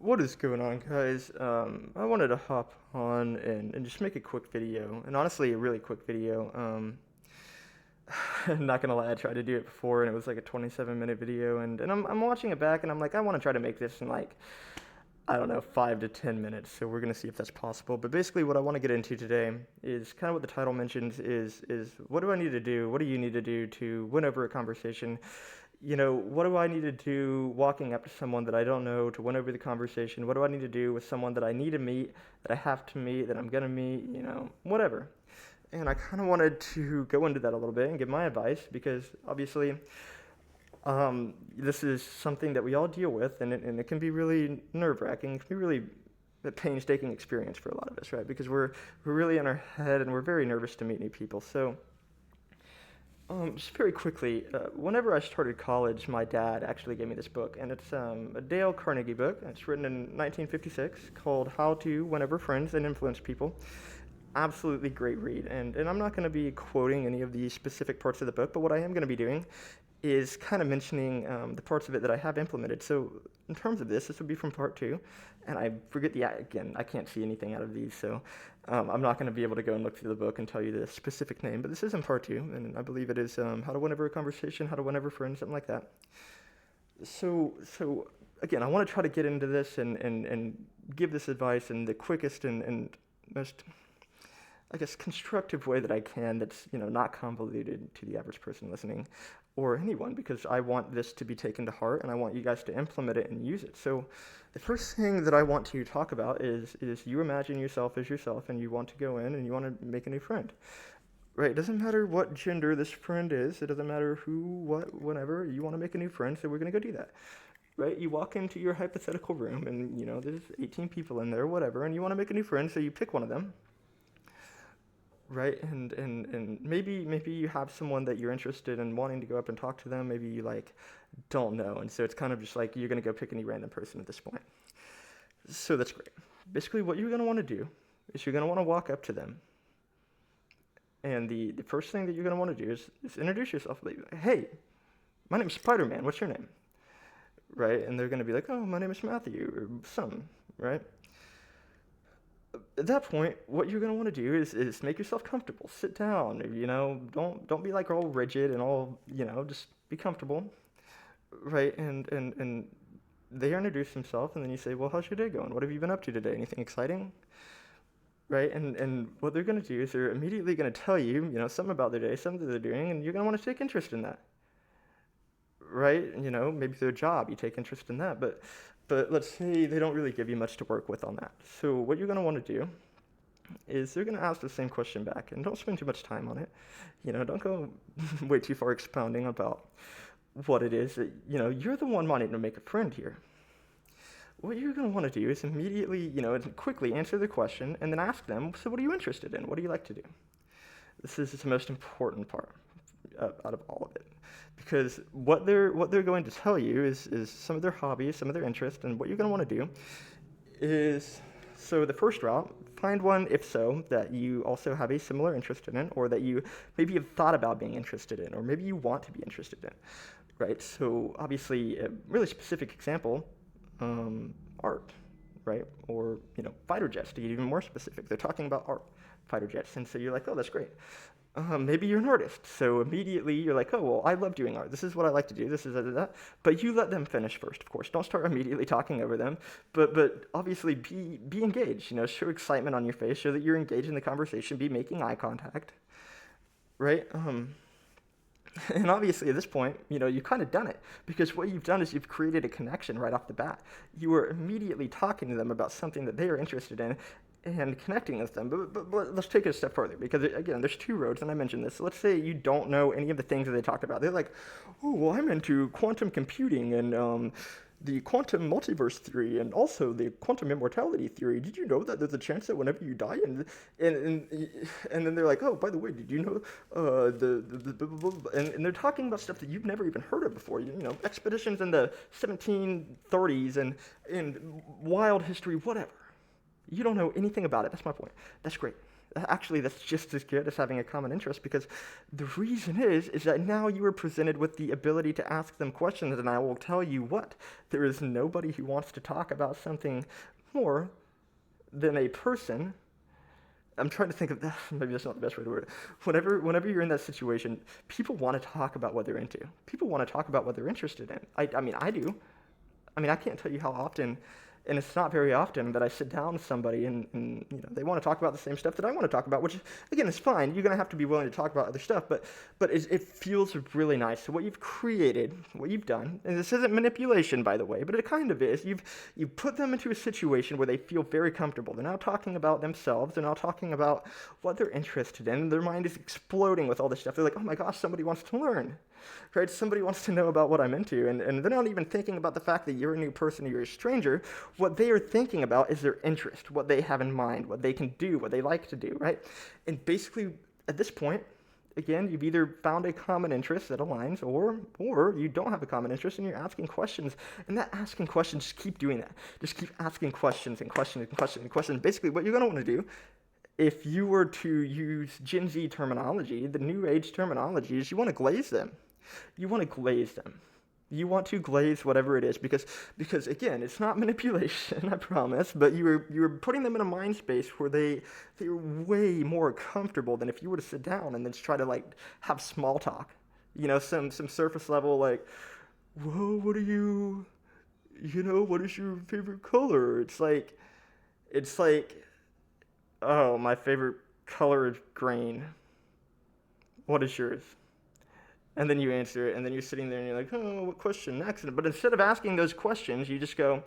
What is going on, guys? I wanted to hop on and just make a quick video, and honestly, a really quick video. I'm not gonna lie, I tried to do it before, and it was like a 27-minute video, and I'm watching it back, and I'm like, I want to try to make this in like, I don't know, 5 to 10 minutes. So we're gonna see if that's possible. But basically, what I want to get into today is kind of what the title mentions is what do I need to do? What do you need to do to win over a conversation? What do I need to do walking up to someone that I don't know to win over the conversation? What do I need to do with someone that I need to meet, that I have to meet, that I'm going to meet, whatever. And I kind of wanted to go into that a little bit and give my advice because obviously this is something that we all deal with, and it can be really nerve-wracking. It can be really a painstaking experience for a lot of us, right? Because we're really in our head and we're very nervous to meet new people. So just very quickly, whenever I started college, my dad actually gave me this book, and it's a Dale Carnegie book. It's written in 1956 called How to Win Over Friends and Influence People. Absolutely great read, and I'm not going to be quoting any of the specific parts of the book, but what I am going to be doing is kind of mentioning the parts of it that I have implemented. So in terms of this would be from part 2, and I forget again, I can't see anything out of these, so I'm not going to be able to go and look through the book and tell you the specific name, but this is in part 2, and I believe it is How to Win Over a Conversation, How to Win Over Friends, something like that. So again, I want to try to get into this and give this advice in the quickest and most, I guess, constructive way that I can that's, not convoluted to the average person listening or anyone, because I want this to be taken to heart and I want you guys to implement it and use it. So the first thing that I want to talk about is you imagine yourself as yourself and you want to go in and you want to make a new friend. Right? It doesn't matter what gender this friend is. It doesn't matter who, what, whenever. You want to make a new friend, so we're going to go do that. Right? You walk into your hypothetical room and, there's 18 people in there, whatever, and you want to make a new friend, so you pick one of them. Right, and maybe you have someone that you're interested in wanting to go up and talk to them. Maybe you don't know, and so it's kind of just like you're gonna go pick any random person at this point. So that's great. Basically, what you're gonna want to do is you're gonna want to walk up to them, and the first thing that you're gonna want to do is introduce yourself. Like, hey, my name's Spider-Man. What's your name? Right, and they're gonna be like, oh, my name is Matthew or something. Right. At that point, what you're going to want to do is make yourself comfortable. Sit down, don't be like all rigid and all, just be comfortable, right? And they introduce themselves, and then you say, well, how's your day going? What have you been up to today? Anything exciting? Right? And what they're going to do is they're immediately going to tell you, something about their day, something that they're doing, and you're going to want to take interest in that. Right? Maybe their job, you take interest in that, but let's say they don't really give you much to work with on that. So what you're going to want to do is they're going to ask the same question back, and don't spend too much time on it. Don't go way too far expounding about what it is that, you're the one wanting to make a friend here. What you're going to want to do is immediately, quickly answer the question and then ask them, so what are you interested in? What do you like to do? This is the most important part out of all of it. Because what they're going to tell you is some of their hobbies, some of their interests, and what you're going to want to do is, so the first route, find one, if so, that you also have a similar interest in, or that you maybe have thought about being interested in, or maybe you want to be interested in, right? So obviously, a really specific example, art, right? Or, fighter jets, to get even more specific. They're talking about art, fighter jets, and so you're like, oh, that's great. Maybe you're an artist, so immediately you're like, oh, well, I love doing art. This is what I like to do. This is that. But you let them finish first, of course. Don't start immediately talking over them. But obviously be engaged. Show excitement on your face. Show that you're engaged in the conversation. Be making eye contact, right? And obviously at this point, you've kind of done it, because what you've done is you've created a connection right off the bat. You are immediately talking to them about something that they are interested in, and connecting with them. But let's take it a step further, because again, there's 2 roads, and I mentioned this. So let's say you don't know any of the things that they talked about. They're like, oh, well, I'm into quantum computing and the quantum multiverse theory and also the quantum immortality theory. Did you know that there's a chance that whenever you die, and then they're like, oh, by the way, did you know and they're talking about stuff that you've never even heard of before. Expeditions in the 1730s and wild history, whatever. You don't know anything about it. That's my point. That's great. Actually, that's just as good as having a common interest, because the reason is that now you are presented with the ability to ask them questions, and I will tell you what, there is nobody who wants to talk about something more than a person. I'm trying to think of that. Maybe that's not the best way to word it. Whenever you're in that situation, people want to talk about what they're into. People want to talk about what they're interested in. I mean, I do. I mean, I can't tell you how often, and it's not very often, that I sit down with somebody and they want to talk about the same stuff that I want to talk about, which, again, is fine. You're going to have to be willing to talk about other stuff, but it feels really nice. So what you've created, what you've done, and this isn't manipulation, by the way, but it kind of is, you've put them into a situation where they feel very comfortable. They're now talking about themselves. They're now talking about what they're interested in. Their mind is exploding with all this stuff. They're like, oh my gosh, somebody wants to learn. Right? Somebody wants to know about what I'm into, and they're not even thinking about the fact that you're a new person or you're a stranger. What they are thinking about is their interest, what they have in mind, what they can do, what they like to do, right? And basically, at this point, again, you've either found a common interest that aligns, or you don't have a common interest and you're asking questions. And that asking questions, just keep doing that. Just keep asking questions and questions and questions and questions. Basically, what you're going to want to do, if you were to use Gen Z terminology, the new age terminology, is you want to glaze them. You want to glaze them. You want to glaze whatever it is, because again, it's not manipulation, I promise, but you're putting them in a mind space where they're way more comfortable than if you were to sit down and then just try to like have small talk. Some surface level like, whoa, what is your favorite color? It's like, oh, my favorite color is green. What is yours? And then you answer it, and then you're sitting there and you're like, oh, what question next? But instead of asking those questions, you just go,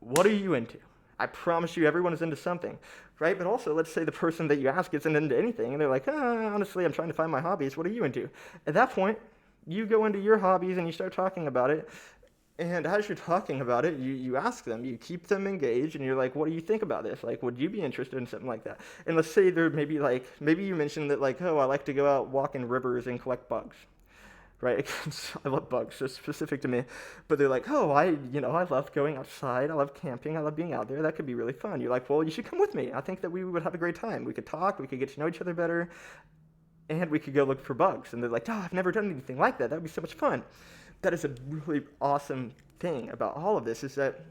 what are you into? I promise you everyone is into something, right? But also, let's say the person that you ask isn't into anything, and they're like, honestly, I'm trying to find my hobbies. What are you into? At that point, you go into your hobbies and you start talking about it. And as you're talking about it, you ask them, you keep them engaged, and you're like, what do you think about this? Like, would you be interested in something like that? And let's say maybe you mentioned that, like, oh, I like to go out, walk in rivers, and collect bugs. Right? I love bugs, so it's specific to me. But they're like, oh, I love going outside. I love camping. I love being out there. That could be really fun. You're like, well, you should come with me. I think that we would have a great time. We could talk. We could get to know each other better. And we could go look for bugs. And they're like, oh, I've never done anything like that. That would be so much fun. That is a really awesome thing about all of this, is that,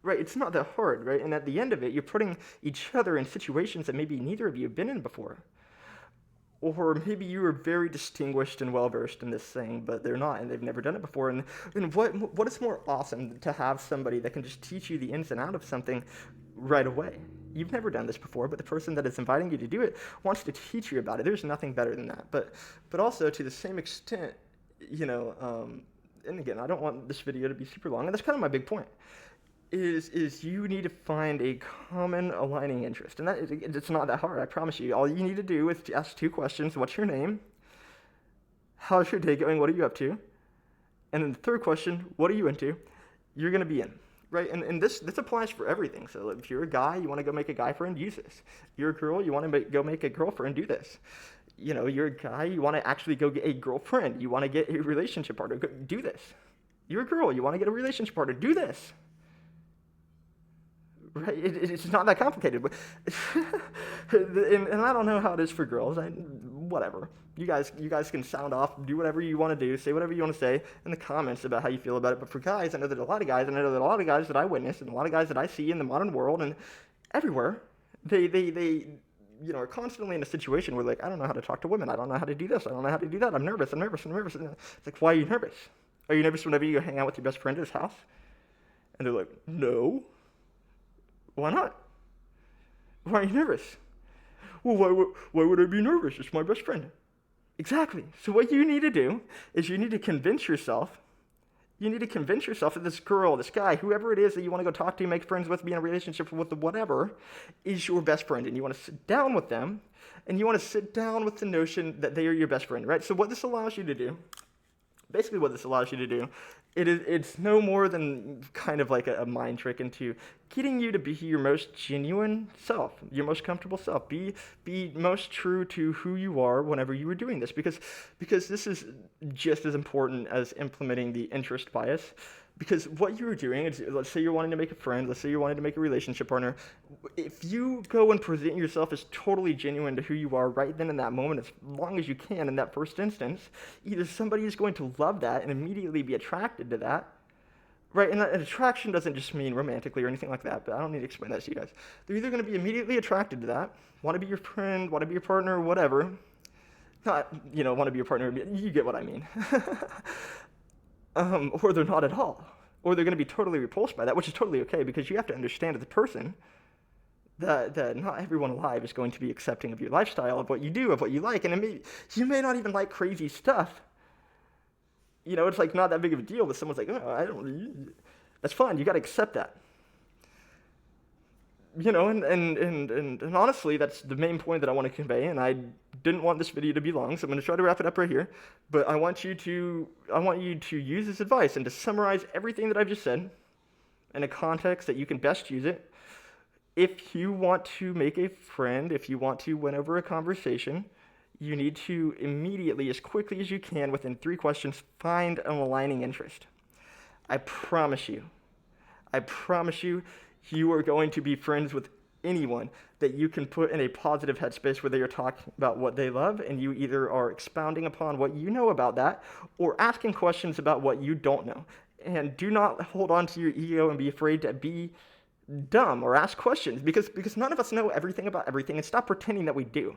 right, it's not that hard, right? And at the end of it, you're putting each other in situations that maybe neither of you have been in before. Or maybe you are very distinguished and well-versed in this thing, but they're not, and they've never done it before. And what is more awesome to have somebody that can just teach you the ins and outs of something right away? You've never done this before, but the person that is inviting you to do it wants to teach you about it. There's nothing better than that. But also, to the same extent, and again, I don't want this video to be super long, and that's kind of my big point, is you need to find a common aligning interest. And it's not that hard, I promise you. All you need to do is to ask two questions. What's your name? How's your day going? What are you up to? And then the third question, what are you into? You're going to be in, right? And this applies for everything. So if you're a guy, you want to go make a guy friend, use this. You're a girl, you want to go make a girlfriend, do this. You're a guy, you want to actually go get a girlfriend. You want to get a relationship partner, do this. You're a girl, you want to get a relationship partner, do this. Right? It's not that complicated. But and I don't know how it is for girls. Whatever. You guys can sound off, do whatever you want to do, say whatever you want to say in the comments about how you feel about it. But for guys, I know that a lot of guys that I witness, and a lot of guys that I see in the modern world and everywhere, they are constantly in a situation where, like, I don't know how to talk to women. I don't know how to do this. I don't know how to do that. I'm nervous. It's like, why are you nervous? Are you nervous whenever you go hang out with your best friend at his house? And they're like, no. Why not? Why are you nervous? Well, why would I be nervous? It's my best friend. Exactly. So what you need to do is you need to convince yourself that this girl, this guy, whoever it is that you want to go talk to, make friends with, be in a relationship with, whatever, is your best friend. And you want to sit down with them, and you want to sit down with the notion that they are your best friend, right? So what this allows you to do, it's no more than kind of like a mind trick into getting you to be your most genuine self, your most comfortable self. Be most true to who you are whenever you are doing this, because this is just as important as implementing the interest bias. Because what you're doing is, let's say you're wanting to make a friend, let's say you're wanting to make a relationship partner. If you go and present yourself as totally genuine to who you are right then in that moment, as long as you can in that first instance, either somebody is going to love that and immediately be attracted to that, right? And attraction doesn't just mean romantically or anything like that, but I don't need to explain that to you guys. They're either going to be immediately attracted to that, want to be your friend, want to be your partner, whatever. Not, want to be your partner, you get what I mean. Or they're not at all. Or they're going to be totally repulsed by that, which is totally okay, because you have to understand as a person that not everyone alive is going to be accepting of your lifestyle, of what you do, of what you like. And you may not even like crazy stuff. It's like not that big of a deal, but someone's like, oh, I don't, that's fine. You got to accept that. And honestly, that's the main point that I want to convey, and I didn't want this video to be long, so I'm going to try to wrap it up right here. But I want you to use this advice and to summarize everything that I've just said in a context that you can best use it. If you want to make a friend, if you want to win over a conversation, you need to immediately, as quickly as you can, within 3 questions, find an aligning interest. I promise you, you are going to be friends with anyone that you can put in a positive headspace where they are talking about what they love, and you either are expounding upon what you know about that or asking questions about what you don't know. And do not hold on to your ego and be afraid to be dumb or ask questions, because none of us know everything about everything, and stop pretending that we do.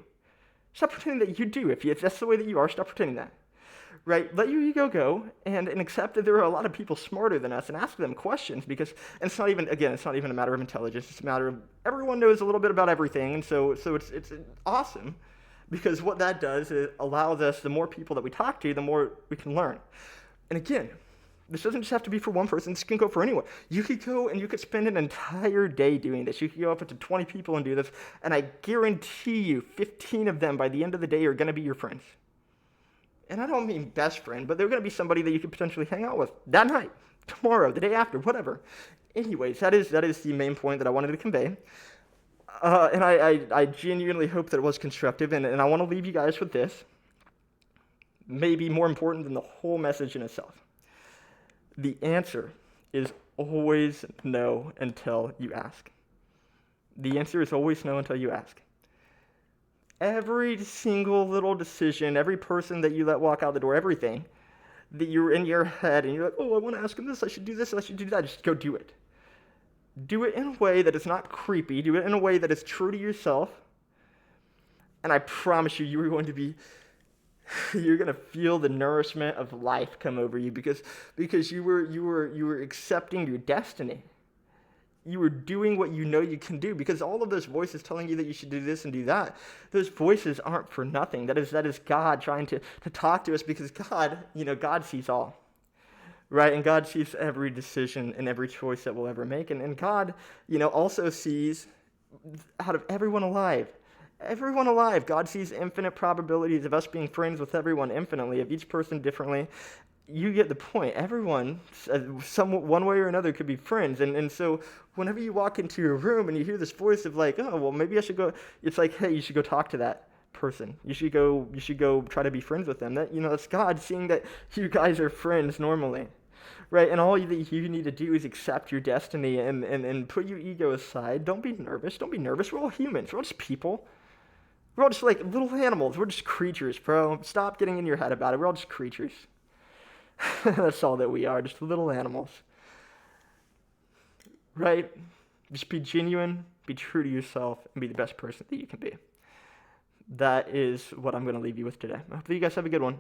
Stop pretending that you do. If that's the way that you are, stop pretending that. Right? Let your ego go and accept that there are a lot of people smarter than us, and ask them questions, because and it's not even a matter of intelligence. It's a matter of everyone knows a little bit about everything, and so it's awesome, because what that does is allows us, the more people that we talk to, the more we can learn. And again, this doesn't just have to be for one person. This can go for anyone. You could go and you could spend an entire day doing this. You could go up to 20 people and do this, and I guarantee you 15 of them by the end of the day are going to be your friends. And I don't mean best friend, but they're going to be somebody that you could potentially hang out with that night, tomorrow, the day after, whatever. Anyways, that is the main point that I wanted to convey. And I genuinely hope that it was constructive, and I want to leave you guys with this. Maybe more important than the whole message in itself. The answer is always no until you ask. The answer is always no until you ask. Every single little decision, every person that you let walk out the door, everything that you're in your head and you're like, oh, I want to ask him this, I should do this, I should do that, just go do it. Do it in a way that is not creepy. Do it in a way that is true to yourself. And I promise you, you're going to feel the nourishment of life come over you, because you were accepting your destiny. You were doing what you know you can do, because all of those voices telling you that you should do this and do that, those voices aren't for nothing. That is God trying to talk to us, because God sees all, right? And God sees every decision and every choice that we'll ever make. And God, also sees out of everyone alive, God sees infinite probabilities of us being friends with everyone infinitely, of each person differently. You get the point. Everyone, one way or another, could be friends. And so whenever you walk into your room and you hear this voice of like, oh, well, maybe I should go, it's like, hey, you should go talk to that person. You should go try to be friends with them. That's God seeing that you guys are friends normally. Right? And all that you need to do is accept your destiny and put your ego aside. Don't be nervous. We're all humans. We're all just people. We're all just like little animals. We're just creatures, bro. Stop getting in your head about it. We're all just creatures. That's all that we are, just little animals. Right? Just be genuine, be true to yourself, and be the best person that you can be. That is what I'm going to leave you with today. I hope that you guys have a good one.